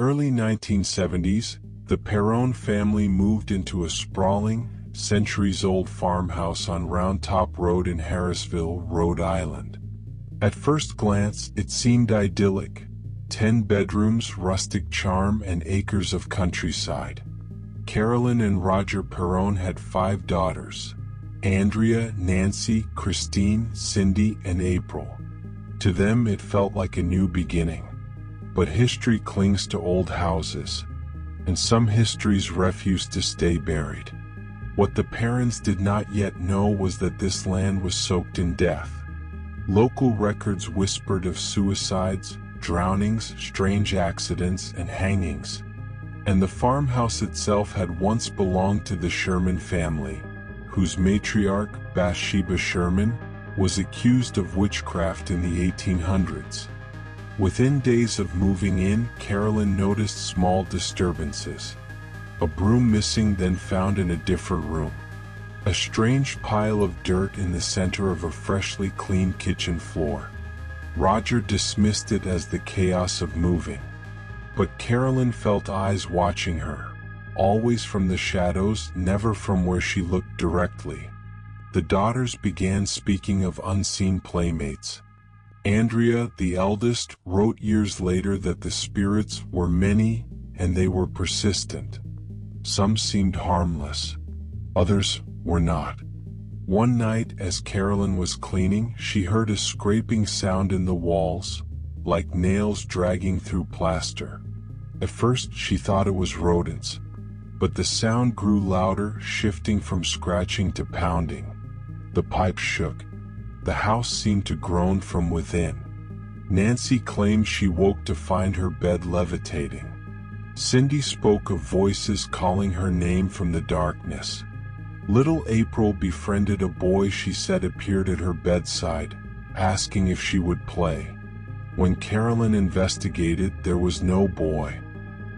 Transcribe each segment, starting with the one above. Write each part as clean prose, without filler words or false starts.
early 1970s, the Perron family moved into a sprawling, centuries-old farmhouse on Round Top Road in Harrisville, Rhode Island. At first glance, it seemed idyllic. 10 bedrooms, rustic charm, and acres of countryside. Carolyn and Roger Perron had 5 daughters: Andrea, Nancy, Christine, Cindy, and April. To them it felt like a new beginning. But history clings to old houses, and some histories refuse to stay buried. What the parents did not yet know was that this land was soaked in death. Local records whispered of suicides, drownings, strange accidents, and hangings. And the farmhouse itself had once belonged to the Sherman family, whose matriarch, Bathsheba Sherman, was accused of witchcraft in the 1800s. Within days of moving in, Carolyn noticed small disturbances. A broom missing, then found in a different room. A strange pile of dirt in the center of a freshly cleaned kitchen floor. Roger dismissed it as the chaos of moving. But Carolyn felt eyes watching her, always from the shadows, never from where she looked directly. The daughters began speaking of unseen playmates. Andrea, the eldest, wrote years later that the spirits were many and they were persistent. Some seemed harmless. Others were not. One night, as Carolyn was cleaning, she heard a scraping sound in the walls, like nails dragging through plaster. At first, she thought it was rodents, but the sound grew louder, shifting from scratching to pounding. The pipes shook. The house seemed to groan from within. Nancy claimed she woke to find her bed levitating. Cindy spoke of voices calling her name from the darkness. Little April befriended a boy she said appeared at her bedside, asking if she would play. When Carolyn investigated, there was no boy.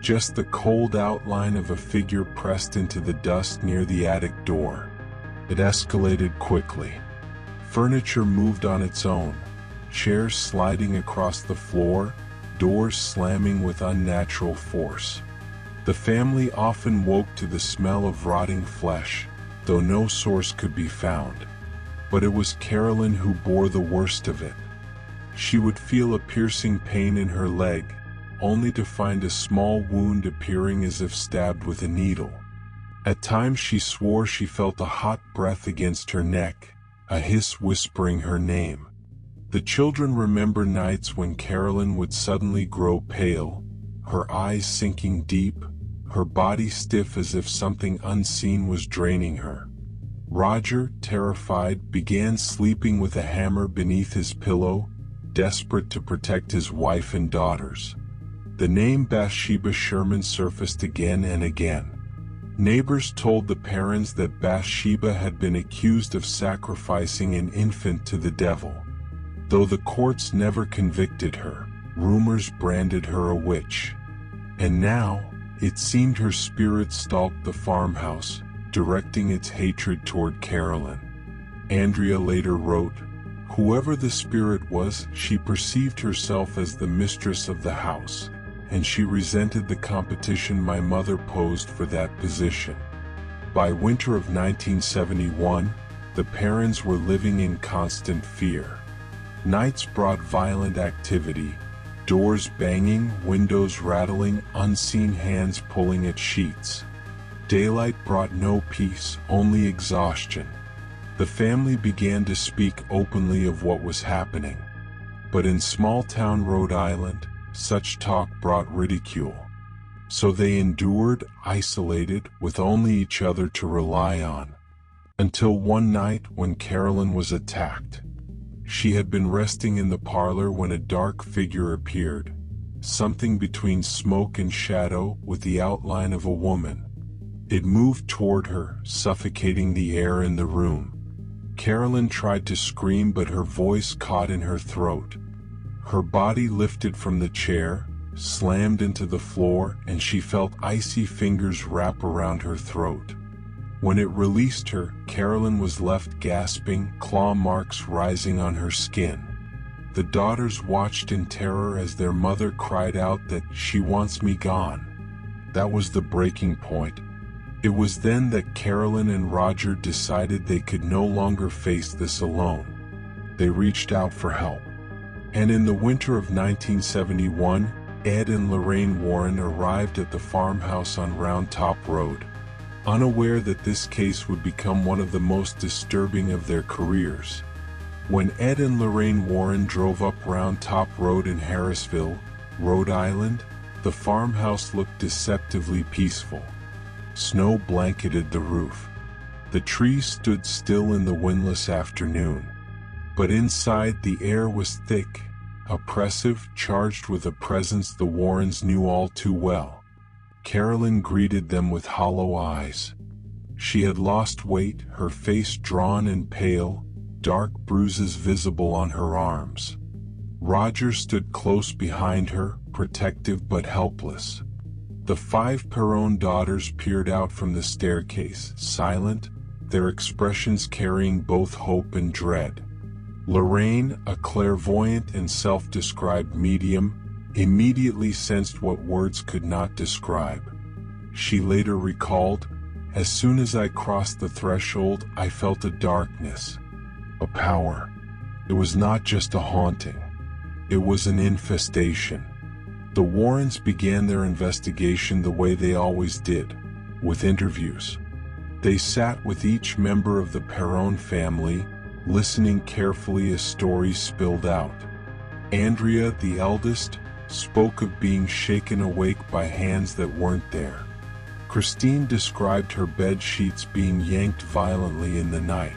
Just the cold outline of a figure pressed into the dust near the attic door. It escalated quickly. Furniture moved on its own, chairs sliding across the floor, doors slamming with unnatural force. The family often woke to the smell of rotting flesh, though no source could be found. But it was Carolyn who bore the worst of it. She would feel a piercing pain in her leg, only to find a small wound appearing as if stabbed with a needle. At times she swore she felt a hot breath against her neck, a hiss whispering her name. The children remember nights when Carolyn would suddenly grow pale, her eyes sinking deep, her body stiff as if something unseen was draining her. Roger, terrified, began sleeping with a hammer beneath his pillow, desperate to protect his wife and daughters. The name Bathsheba Sherman surfaced again and again. Neighbors told the parents that Bathsheba had been accused of sacrificing an infant to the devil. Though the courts never convicted her, rumors branded her a witch. And now, it seemed her spirit stalked the farmhouse, directing its hatred toward Carolyn. Andrea later wrote, "Whoever the spirit was, she perceived herself as the mistress of the house, and she resented the competition my mother posed for that position." By winter of 1971, the Perrons were living in constant fear. Nights brought violent activity, doors banging, windows rattling, unseen hands pulling at sheets. Daylight brought no peace, only exhaustion. The family began to speak openly of what was happening. But in small-town Rhode Island, such talk brought ridicule. So they endured, isolated, with only each other to rely on. Until one night when Carolyn was attacked. She had been resting in the parlor when a dark figure appeared, something between smoke and shadow, with the outline of a woman. It moved toward her, suffocating the air in the room. Carolyn tried to scream, but her voice caught in her throat. Her body lifted from the chair, slammed into the floor, and she felt icy fingers wrap around her throat. When it released her, Carolyn was left gasping, claw marks rising on her skin. The daughters watched in terror as their mother cried out that she wants me gone. That was the breaking point. It was then that Carolyn and Roger decided they could no longer face this alone. They reached out for help. And in the winter of 1971, Ed and Lorraine Warren arrived at the farmhouse on Round Top Road, unaware that this case would become one of the most disturbing of their careers. When Ed and Lorraine Warren drove up Round Top Road in Harrisville, Rhode Island, the farmhouse looked deceptively peaceful. Snow blanketed the roof. The trees stood still in the windless afternoon. But inside, the air was thick, oppressive, charged with a presence the Warrens knew all too well. Carolyn greeted them with hollow eyes. She had lost weight, her face drawn and pale, dark bruises visible on her arms. Roger stood close behind her, protective but helpless. The 5 Perron daughters peered out from the staircase, silent, their expressions carrying both hope and dread. Lorraine, a clairvoyant and self-described medium, immediately sensed what words could not describe. She later recalled, "As soon as I crossed the threshold, I felt a darkness, a power. It was not just a haunting. It was an infestation." The Warrens began their investigation the way they always did, with interviews. They sat with each member of the Perron family, listening carefully as stories spilled out. Andrea, the eldest, spoke of being shaken awake by hands that weren't there. Christine described her bed sheets being yanked violently in the night.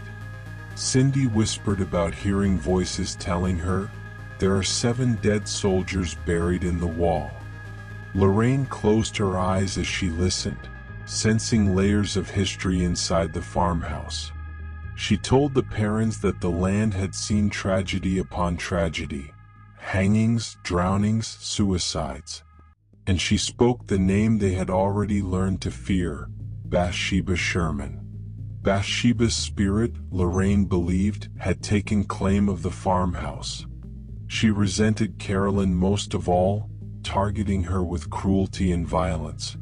Cindy whispered about hearing voices telling her, "There are 7 dead soldiers buried in the wall." Lorraine closed her eyes as she listened, sensing layers of history inside the farmhouse. She told the parents that the land had seen tragedy upon tragedy, hangings, drownings, suicides. And she spoke the name they had already learned to fear, Bathsheba Sherman. Bathsheba's spirit, Lorraine believed, had taken claim of the farmhouse. She resented Carolyn most of all, targeting her with cruelty and violence.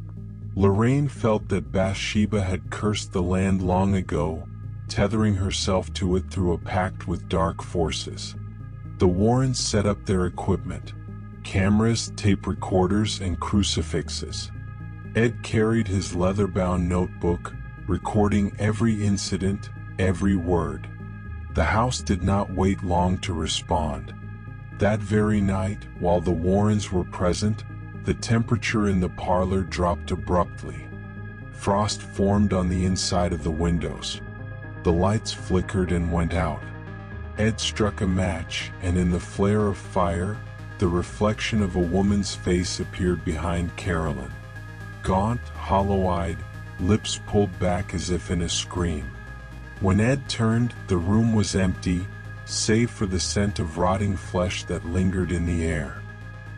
Lorraine felt that Bathsheba had cursed the land long ago, tethering herself to it through a pact with dark forces. The Warrens set up their equipment: cameras, tape recorders, and crucifixes. Ed carried his leather-bound notebook, recording every incident, every word. The house did not wait long to respond. That very night, while the Warrens were present, the temperature in the parlor dropped abruptly. Frost formed on the inside of the windows. The lights flickered and went out. Ed struck a match, and in the flare of fire, the reflection of a woman's face appeared behind Carolyn. Gaunt, hollow-eyed, lips pulled back as if in a scream. When Ed turned, the room was empty, save for the scent of rotting flesh that lingered in the air.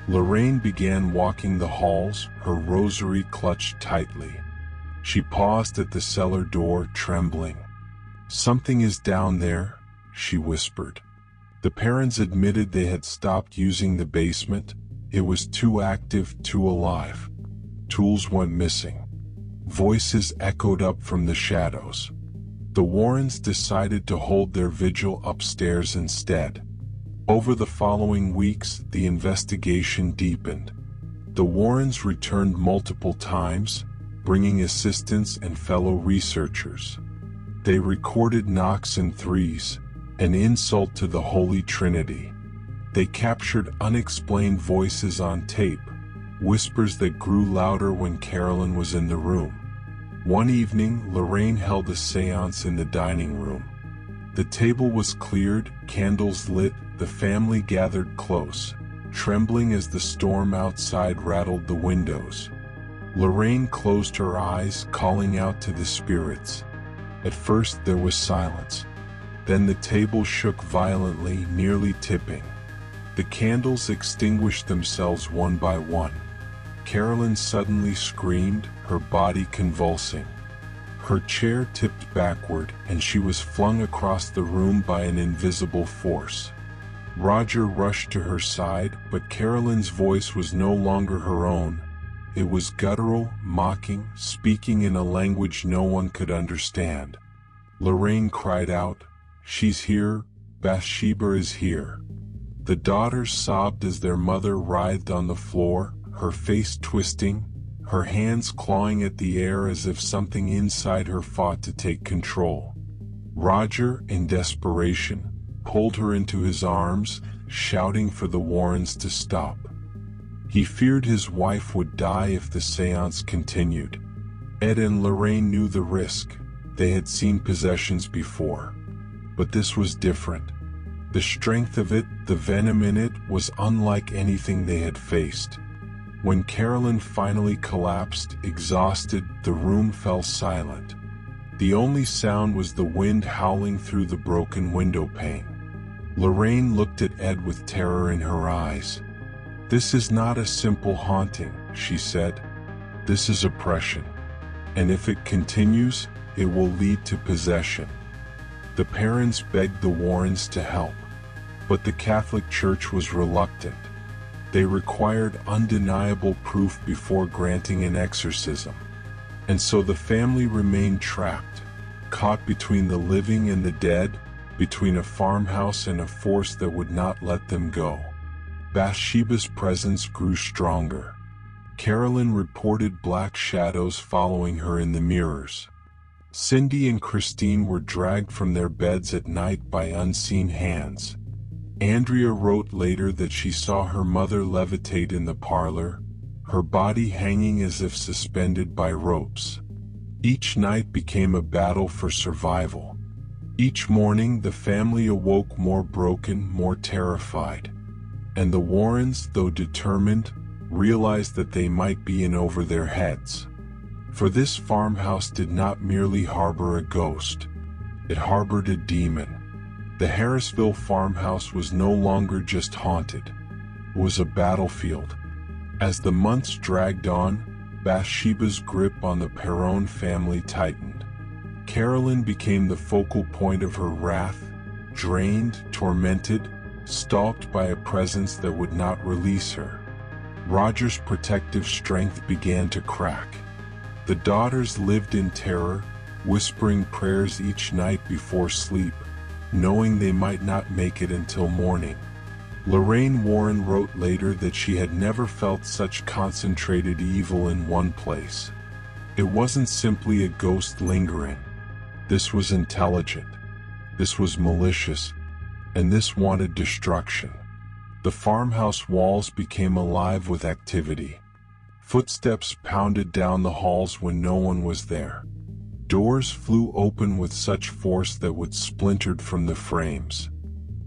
Lorraine began walking the halls, her rosary clutched tightly. She paused at the cellar door, trembling. "Something is down there," she whispered. The parents admitted they had stopped using the basement. It was too active, too alive. Tools went missing. Voices echoed up from the shadows. The Warrens decided to hold their vigil upstairs instead. Over the following weeks, the investigation deepened. The Warrens returned multiple times, bringing assistants and fellow researchers. They recorded knocks and threes, an insult to the Holy Trinity. They captured unexplained voices on tape, whispers that grew louder when Carolyn was in the room. One evening, Lorraine held a seance in the dining room. The table was cleared, candles lit, the family gathered close, trembling as the storm outside rattled the windows. Lorraine closed her eyes, calling out to the spirits. At first there was silence. Then the table shook violently, nearly tipping. The candles extinguished themselves one by one. Carolyn suddenly screamed, her body convulsing. Her chair tipped backward, and she was flung across the room by an invisible force. Roger rushed to her side, but Carolyn's voice was no longer her own. It was guttural, mocking, speaking in a language no one could understand. Lorraine cried out, "She's here, Bathsheba is here." The daughters sobbed as their mother writhed on the floor, her face twisting, her hands clawing at the air as if something inside her fought to take control. Roger, in desperation, pulled her into his arms, shouting for the Warrens to stop. He feared his wife would die if the seance continued. Ed and Lorraine knew the risk. They had seen possessions before. But this was different. The strength of it, the venom in it, was unlike anything they had faced. When Carolyn finally collapsed, exhausted, the room fell silent. The only sound was the wind howling through the broken window pane. Lorraine looked at Ed with terror in her eyes. "This is not a simple haunting," she said. "This is oppression. And if it continues, it will lead to possession." The parents begged the Warrens to help. But the Catholic Church was reluctant. They required undeniable proof before granting an exorcism. And so the family remained trapped, caught between the living and the dead, between a farmhouse and a force that would not let them go. Bathsheba's presence grew stronger. Carolyn reported black shadows following her in the mirrors. Cindy and Christine were dragged from their beds at night by unseen hands. Andrea wrote later that she saw her mother levitate in the parlor, her body hanging as if suspended by ropes. Each night became a battle for survival. Each morning the family awoke more broken, more terrified. And the Warrens, though determined, realized that they might be in over their heads. For this farmhouse did not merely harbor a ghost. It harbored a demon. The Harrisville farmhouse was no longer just haunted. It was a battlefield. As the months dragged on, Bathsheba's grip on the Perron family tightened. Carolyn became the focal point of her wrath, drained, tormented, stalked by a presence that would not release her. Roger's protective strength began to crack. The daughters lived in terror, whispering prayers each night before sleep, knowing they might not make it until morning. Lorraine Warren wrote later that she had never felt such concentrated evil in one place. It wasn't simply a ghost lingering. This was intelligent. This was malicious. And this wanted destruction. The farmhouse walls became alive with activity. Footsteps pounded down the halls when no one was there. Doors flew open with such force that would splintered from the frames.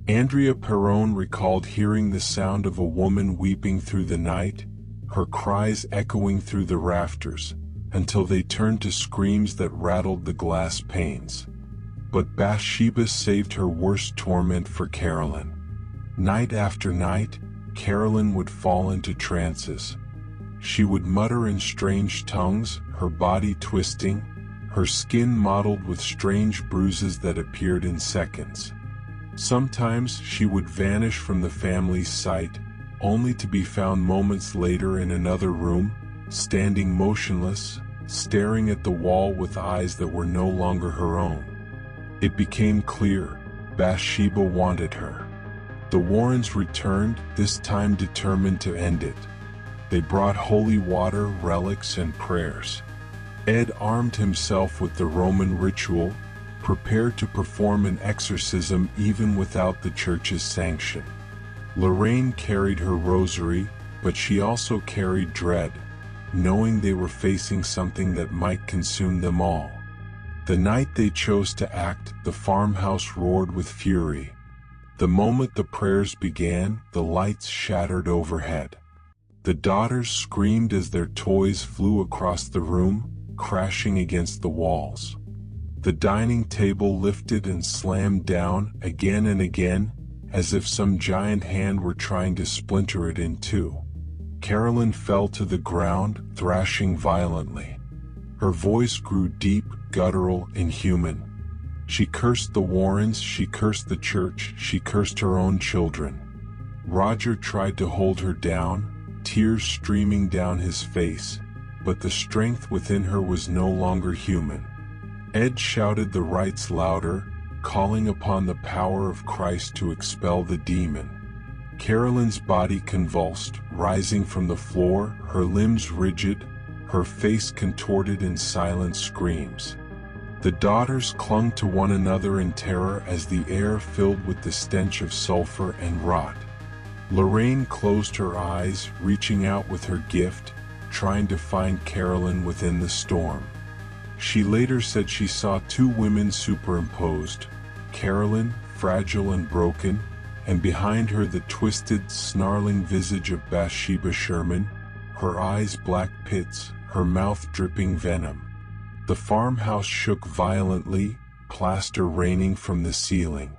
Andrea Perron recalled hearing the sound of a woman weeping through the night, her cries echoing through the rafters, until they turned to screams that rattled the glass panes. But Bathsheba saved her worst torment for Carolyn. Night after night, Carolyn would fall into trances. She would mutter in strange tongues, her body twisting, her skin mottled with strange bruises that appeared in seconds. Sometimes she would vanish from the family's sight, only to be found moments later in another room, standing motionless, staring at the wall with eyes that were no longer her own. It became clear, Bathsheba wanted her. The Warrens returned, this time determined to end it. They brought holy water, relics, and prayers. Ed armed himself with the Roman ritual, prepared to perform an exorcism even without the church's sanction. Lorraine carried her rosary, but she also carried dread, knowing they were facing something that might consume them all. The night they chose to act, the farmhouse roared with fury. The moment the prayers began, the lights shattered overhead. The daughters screamed as their toys flew across the room, crashing against the walls. The dining table lifted and slammed down again and again, as if some giant hand were trying to splinter it in two. Carolyn fell to the ground, thrashing violently. Her voice grew deep, guttural, inhuman. She cursed the Warrens, she cursed the church, she cursed her own children. Roger tried to hold her down, tears streaming down his face, but the strength within her was no longer human. Ed shouted the rites louder, calling upon the power of Christ to expel the demon. Carolyn's body convulsed, rising from the floor, her limbs rigid, her face contorted in silent screams. The daughters clung to one another in terror as the air filled with the stench of sulfur and rot. Lorraine closed her eyes, reaching out with her gift, trying to find Carolyn within the storm. She later said she saw two women superimposed, Carolyn, fragile and broken, and behind her the twisted, snarling visage of Bathsheba Sherman, her eyes black pits, her mouth dripping venom. The farmhouse shook violently, plaster raining from the ceiling.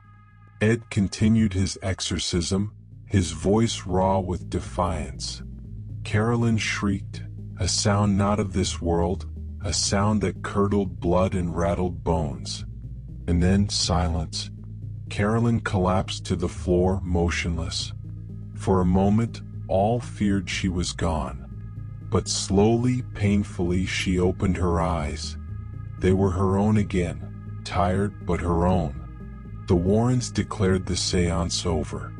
Ed continued his exorcism, his voice raw with defiance. Carolyn shrieked, a sound not of this world, a sound that curdled blood and rattled bones. And then silence. Carolyn collapsed to the floor, motionless. For a moment, all feared she was gone. But slowly, painfully, she opened her eyes. They were her own again, tired but her own. The Warrens declared the seance over.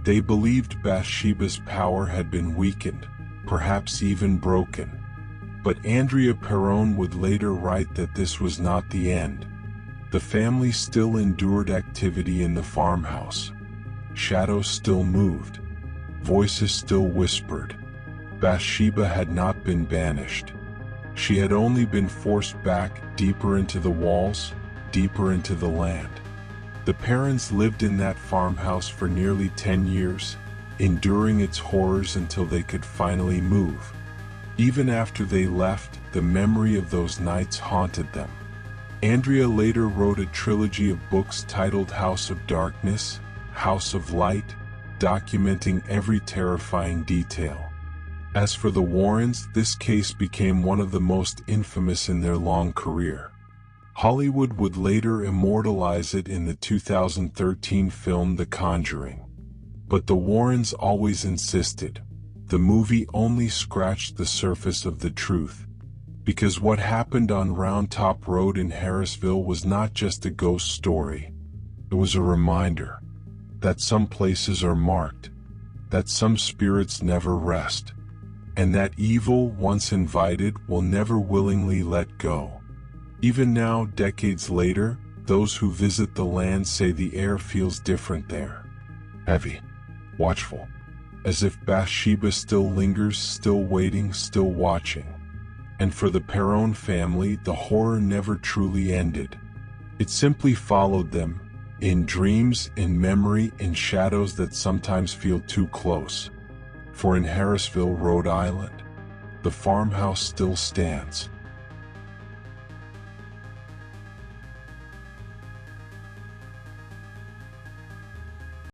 They believed Bathsheba's power had been weakened, perhaps even broken. But Andrea Perron would later write that this was not the end. The family still endured activity in the farmhouse. Shadows still moved. Voices still whispered. Bathsheba had not been banished. She had only been forced back, deeper into the walls, deeper into the land. The Perrons lived in that farmhouse for nearly 10 years, enduring its horrors until they could finally move. Even after they left, the memory of those nights haunted them. Andrea later wrote a trilogy of books titled House of Darkness, House of Light, documenting every terrifying detail. As for the Warrens, this case became one of the most infamous in their long career. Hollywood would later immortalize it in the 2013 film The Conjuring. But the Warrens always insisted, the movie only scratched the surface of the truth. Because what happened on Round Top Road in Harrisville was not just a ghost story. It was a reminder that some places are marked, that some spirits never rest, and that evil, once invited, will never willingly let go. Even now, decades later, those who visit the land say the air feels different there. Heavy, watchful, as if Bathsheba still lingers, still waiting, still watching. And for the Perron family, the horror never truly ended. It simply followed them, in dreams, in memory, in shadows that sometimes feel too close. For in Harrisville, Rhode Island, the farmhouse still stands.